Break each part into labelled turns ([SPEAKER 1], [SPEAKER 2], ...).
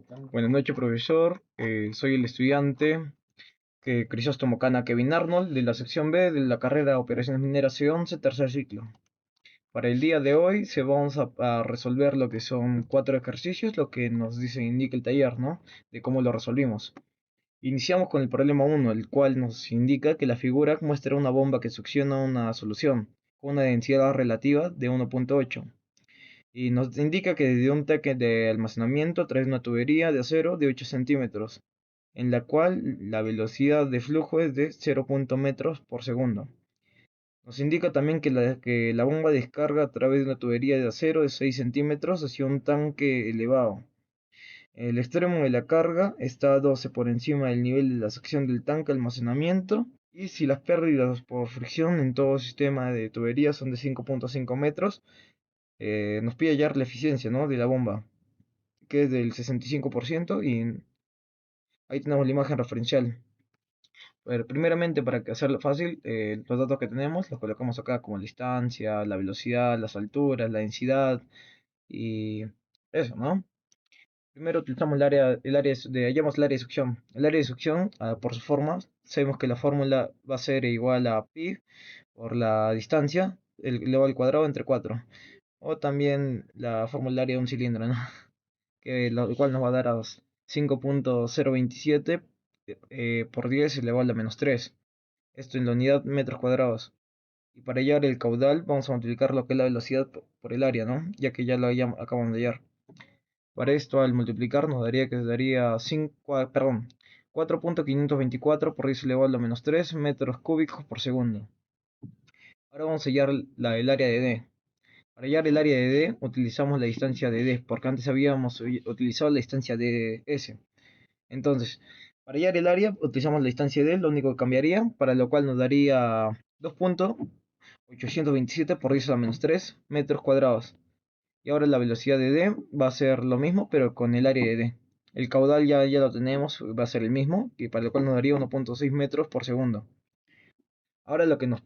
[SPEAKER 1] Buenas noches, profesor. Soy el estudiante Crisóstomo Cana Kevin Arnold de la sección B de la carrera Operaciones Mineras C11, tercer ciclo. Para el día de hoy vamos a resolver lo que son 4 ejercicios, lo que nos indica el taller, ¿no? De cómo lo resolvimos. Iniciamos con el problema 1, el cual nos indica que la figura muestra una bomba que succiona una solución con una densidad relativa de 1.8 y nos indica que desde un tanque de almacenamiento trae una tubería de acero de 8 centímetros, en la cual la velocidad de flujo es de 0.0 metros por segundo. Nos indica también que la bomba descarga a través de una tubería de acero de 6 centímetros hacia un tanque elevado. El extremo de la carga está a 12 por encima del nivel de la sección del tanque de almacenamiento. Y si las pérdidas por fricción en todo sistema de tuberías son de 5.5 metros, nos pide hallar la eficiencia, ¿no?, de la bomba, que es del 65%, y ahí tenemos la imagen referencial. Pero primeramente, para que hacerlo fácil, los datos que tenemos los colocamos acá, como la distancia, la velocidad, las alturas, la densidad y eso, ¿no? Primero utilizamos hallamos el área de succión. El área de succión, por su forma, sabemos que la fórmula va a ser igual a pi por la distancia elevado al cuadrado entre 4. O también la fórmula del área de un cilindro, ¿no? Lo cual nos va a dar a 5.027 por 10 elevado a la menos 3. Esto en la unidad metros cuadrados. Y para hallar el caudal vamos a multiplicar lo que es la velocidad por el área, ¿no? Ya que ya lo acabamos de hallar. Para esto, al multiplicar, nos daría que daría 4.524 por 10 elevado a la menos 3 metros cúbicos por segundo. Ahora vamos a hallar el área de D. Para hallar el área de D utilizamos la distancia de D, porque antes habíamos utilizado la distancia de S. Entonces, para hallar el área utilizamos la distancia de D, lo único que cambiaría, para lo cual nos daría 2.827 por 10 a la menos 3 metros cuadrados. Y ahora la velocidad de D va a ser lo mismo, pero con el área de D. El caudal ya lo tenemos, va a ser el mismo, y para lo cual nos daría 1.6 metros por segundo. Ahora lo que nos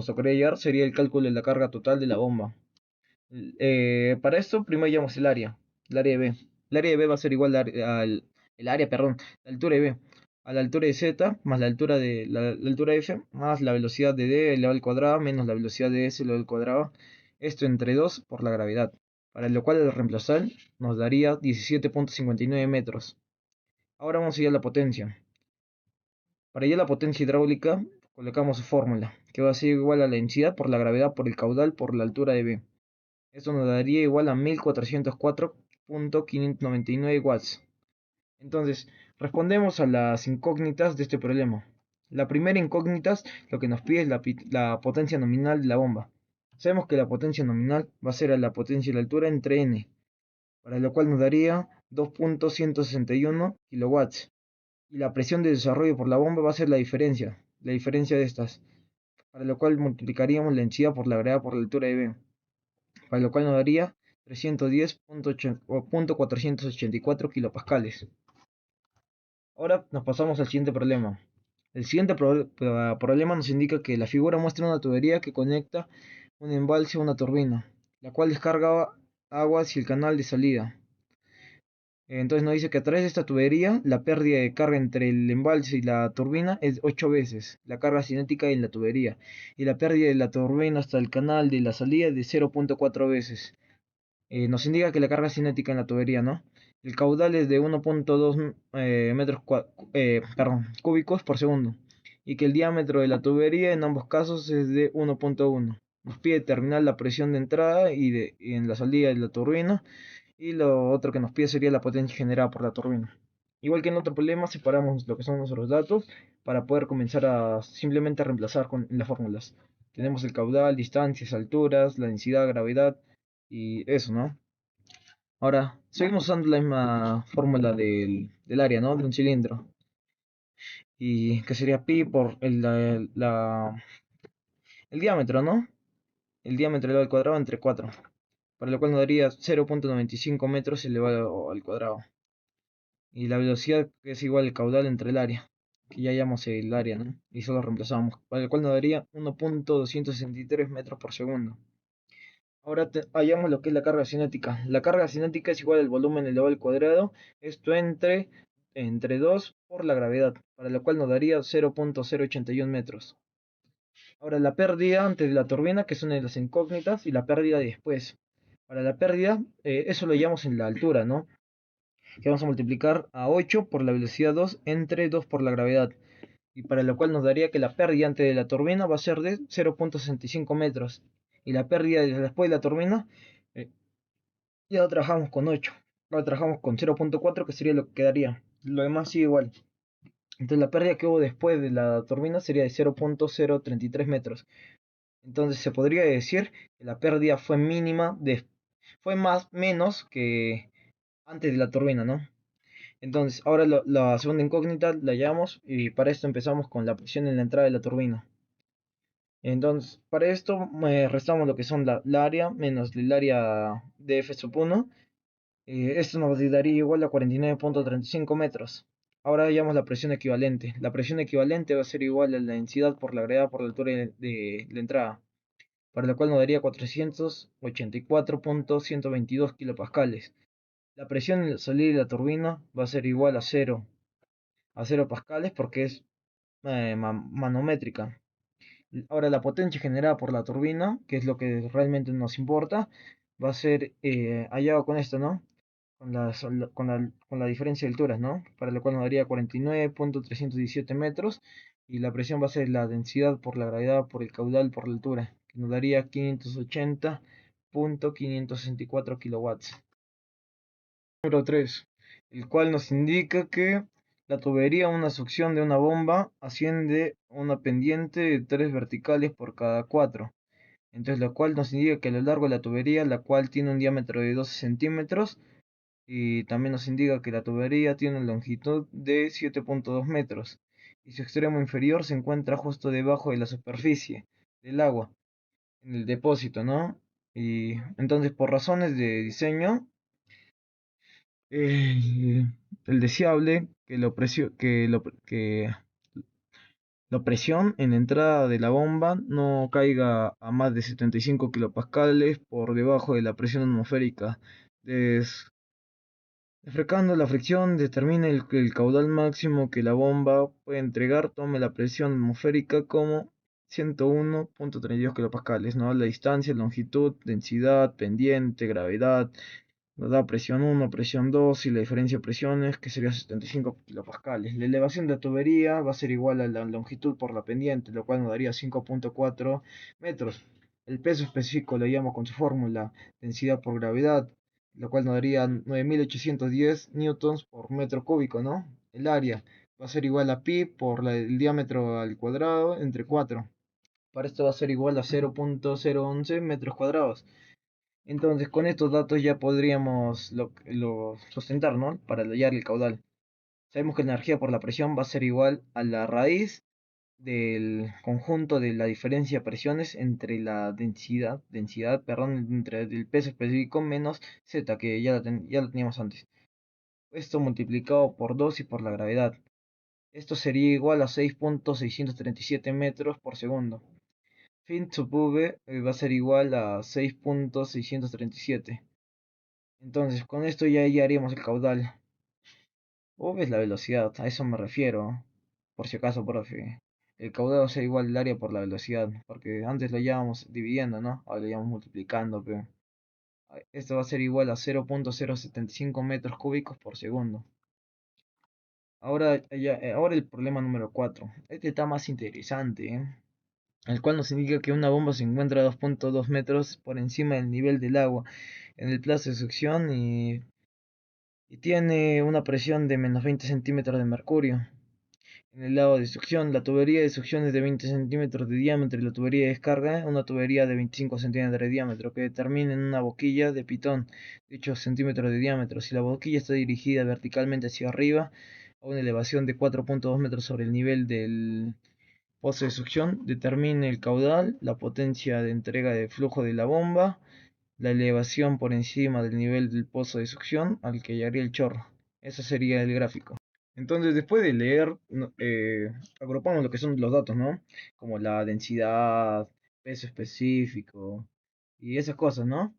[SPEAKER 1] tocaría hallar sería el cálculo de la carga total de la bomba. Para esto, primero hallamos el área de B. El área de B va a ser igual la altura de B, a la altura de Z, más la altura de F, más la velocidad de D elevado al cuadrado, menos la velocidad de S elevado al cuadrado. Esto entre 2 por la gravedad. Para lo cual al reemplazar nos daría 17.59 metros. Ahora vamos a ir a la potencia. Para hallar la potencia hidráulica, colocamos su fórmula, que va a ser igual a la densidad por la gravedad por el caudal por la altura de B. Esto nos daría igual a 1404.599 watts. Entonces, respondemos a las incógnitas de este problema. La primera incógnita, lo que nos pide es la potencia nominal de la bomba. Sabemos que la potencia nominal va a ser a la potencia y la altura entre n, para lo cual nos daría 2.161 kilowatts. Y la presión de desarrollo por la bomba va a ser la diferencia de estas, para lo cual multiplicaríamos la densidad por la gravedad por la altura de B, para lo cual nos daría 310.484 kilopascales. Ahora nos pasamos al siguiente problema. El siguiente problema nos indica que la figura muestra una tubería que conecta un embalse a una turbina, la cual descarga agua hacia el canal de salida. Entonces nos dice que a través de esta tubería la pérdida de carga entre el embalse y la turbina es 8 veces la carga cinética en la tubería, y la pérdida de la turbina hasta el canal de la salida es de 0.4 veces. Nos indica que la carga cinética en la tubería, ¿no? El caudal es de 1.2 cúbicos por segundo, y que el diámetro de la tubería en ambos casos es de 1.1. Nos pide determinar la presión de entrada y en la salida de la turbina, y lo otro que nos pide sería la potencia generada por la turbina. Igual que en otro problema, separamos lo que son nuestros datos para poder comenzar a simplemente reemplazar en las fórmulas. Tenemos el caudal, distancias, alturas, la densidad, gravedad y eso, ¿no? Ahora, seguimos usando la misma fórmula del área, ¿no? De un cilindro. Y que sería pi por el diámetro, ¿no? El diámetro elevado al cuadrado entre 4. Para lo cual nos daría 0.95 metros elevado al cuadrado. Y la velocidad que es igual al caudal entre el área, que ya hallamos el área, ¿no? Y solo reemplazamos, para lo cual nos daría 1.263 metros por segundo. Ahora hallamos lo que es la carga cinética. La carga cinética es igual al volumen elevado al cuadrado, esto entre 2 por la gravedad, para lo cual nos daría 0.081 metros. Ahora la pérdida antes de la turbina, que son de las incógnitas, y la pérdida después. Para la pérdida, eso lo llamamos en la altura, ¿no? Que vamos a multiplicar a 8 por la velocidad 2 entre 2 por la gravedad. Y para lo cual nos daría que la pérdida antes de la turbina va a ser de 0.65 metros. Y la pérdida después de la turbina, eh, ya no trabajamos con 8. Ahora trabajamos con 0.4, que sería lo que quedaría. Lo demás sigue igual. Entonces la pérdida que hubo después de la turbina sería de 0.033 metros. Entonces se podría decir que la pérdida fue mínima, fue más menos que antes de la turbina, ¿no? Entonces ahora la segunda incógnita la llamamos y para esto empezamos con la presión en la entrada de la turbina. Entonces para esto restamos lo que son la área menos el área de F sub 1. Esto nos daría igual a 49.35 metros. Ahora hallamos la presión equivalente. La presión equivalente va a ser igual a la densidad por la gravedad por la altura de la entrada, para lo cual nos daría 484.122 kilopascales. La presión en la salida de la turbina va a ser igual a 0 pascales porque es manométrica. Ahora la potencia generada por la turbina, que es lo que realmente nos importa, va a ser hallado con esto, ¿no? Con la diferencia de alturas, ¿no? Para lo cual nos daría 49.317 metros y la presión va a ser la densidad por la gravedad por el caudal por la altura, que nos daría 580.564 kilowatts. Número 3, el cual nos indica que la tubería, una succión de una bomba, asciende una pendiente de 3 verticales por cada 4. Entonces, lo cual nos indica que a lo largo de la tubería, la cual tiene un diámetro de 12 centímetros, y también nos indica que la tubería tiene una longitud de 7.2 metros y su extremo inferior se encuentra justo debajo de la superficie del agua, en el depósito, ¿no? Y entonces por razones de diseño, eh, el deseable que la presión en la entrada de la bomba no caiga a más de 75 kilopascales por debajo de la presión atmosférica. Desfrecando la fricción, determine el caudal máximo que la bomba puede entregar. Tome la presión atmosférica como 101.32 kilopascales, ¿no? La distancia, longitud, densidad, pendiente, gravedad, nos da presión 1, presión 2 y la diferencia de presiones, que sería 75 kilopascales. La elevación de la tubería va a ser igual a la longitud por la pendiente, lo cual nos daría 5.4 metros. El peso específico lo llamo con su fórmula, densidad por gravedad, lo cual nos daría 9810 newtons por metro cúbico, ¿no? El área va a ser igual a pi por el diámetro al cuadrado entre 4. Para esto va a ser igual a 0.011 metros cuadrados. Entonces, con estos datos ya podríamos lo sustentar, ¿no? Para hallar el caudal. Sabemos que la energía por la presión va a ser igual a la raíz del conjunto de la diferencia de presiones entre la perdón, entre el peso específico menos z, que ya lo teníamos antes. Esto multiplicado por 2 y por la gravedad. Esto sería igual a 6.637 metros por segundo. Fin sub v va a ser igual a 6.637. Entonces, con esto ya hallaríamos el caudal. V es la velocidad, a eso me refiero. Por si acaso, profe. El caudal va a ser igual al área por la velocidad. Porque antes lo llevábamos dividiendo, ¿no? Ahora lo llevamos multiplicando, pero esto va a ser igual a 0.075 metros cúbicos por segundo. Ahora el problema número 4. Este está más interesante, ¿eh? El cual nos indica que una bomba se encuentra a 2.2 metros por encima del nivel del agua en el plazo de succión y tiene una presión de menos 20 centímetros de mercurio. En el lado de succión, la tubería de succión es de 20 centímetros de diámetro y la tubería de descarga una tubería de 25 centímetros de diámetro que termina en una boquilla de pitón de 8 centímetros de diámetro. Si la boquilla está dirigida verticalmente hacia arriba a una elevación de 4.2 metros sobre el nivel del pozo de succión, determine el caudal, la potencia de entrega de flujo de la bomba, la elevación por encima del nivel del pozo de succión al que llegaría el chorro. Ese sería el gráfico. Entonces, después de leer, agrupamos lo que son los datos, ¿no? Como la densidad, peso específico y esas cosas, ¿no?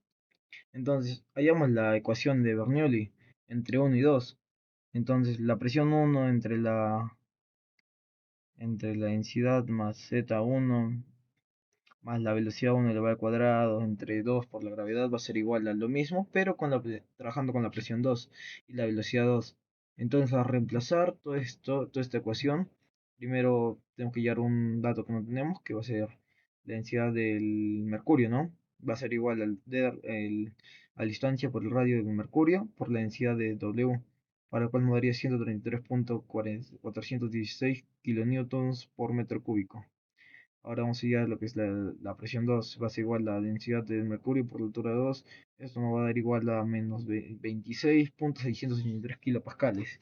[SPEAKER 1] Entonces, hallamos la ecuación de Bernoulli entre uno y 2. Entonces, la presión uno entre la densidad más Z1 más la velocidad 1 elevado al cuadrado entre 2 por la gravedad va a ser igual a lo mismo, pero trabajando con la presión 2 y la velocidad 2. Entonces, a reemplazar todo esto, toda esta ecuación, primero tenemos que hallar un dato que no tenemos, que va a ser la densidad del mercurio, ¿no? Va a ser igual a la distancia por el radio del mercurio por la densidad de W, para lo cual nos daría 133.416 kilonewtons por metro cúbico. Ahora vamos a ir a lo que es la presión 2, va a ser igual a la densidad del mercurio por la altura 2. Esto nos va a dar igual a menos 26.683 kilopascales.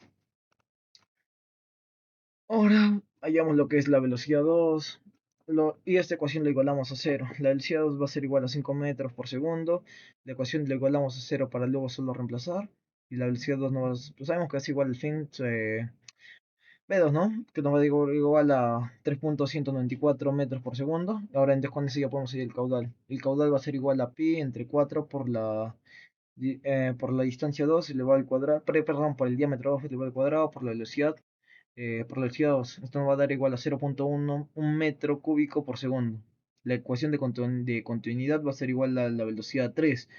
[SPEAKER 1] Ahora hallamos lo que es la velocidad 2. Y esta ecuación la igualamos a cero. La velocidad 2 va a ser igual a 5 metros por segundo. La ecuación la igualamos a cero para luego solo reemplazar. Y la velocidad 2 pues sabemos que es igual al fin. B2, ¿no? Que nos va a dar igual a 3.194 metros por segundo. Ahora entonces con eso ya podemos seguir el caudal. El caudal va a ser igual a pi entre 4 por la distancia 2 elevado al cuadrado, perdón, por el diámetro 2 elevado al cuadrado, por la velocidad 2. Esto nos va a dar igual a 0.1 un metro cúbico por segundo. La ecuación de continuidad va a ser igual a la velocidad 3,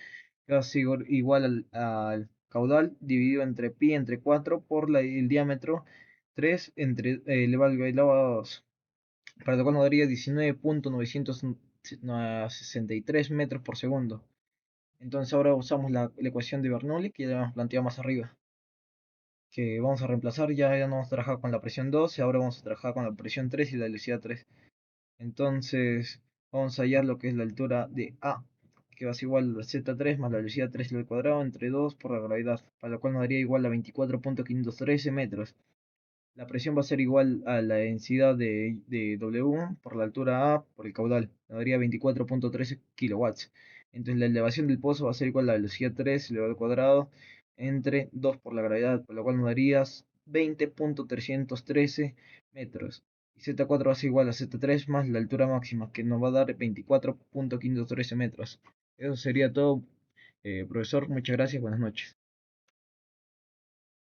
[SPEAKER 1] que va a ser igual al caudal dividido entre pi entre 4 por el diámetro 3 entre elevado a 2, para lo cual nos daría 19.963 metros por segundo. Entonces ahora usamos la ecuación de Bernoulli que ya hemos planteado más arriba, que vamos a reemplazar, ya no vamos a trabajar con la presión 2, y ahora vamos a trabajar con la presión 3 y la velocidad 3. Entonces vamos a hallar lo que es la altura de A, que va a ser igual a Z3 más la velocidad 3 al cuadrado entre 2 por la gravedad, para lo cual nos daría igual a 24.513 metros. La presión va a ser igual a la densidad de W por la altura A por el caudal. Nos daría 24.13 kilowatts. Entonces la elevación del pozo va a ser igual a la velocidad 3 elevado al cuadrado entre 2 por la gravedad, por lo cual nos daría 20.313 metros. Y Z4 va a ser igual a Z3 más la altura máxima, que nos va a dar 24.513 metros. Eso sería todo, profesor. Muchas gracias. Buenas noches.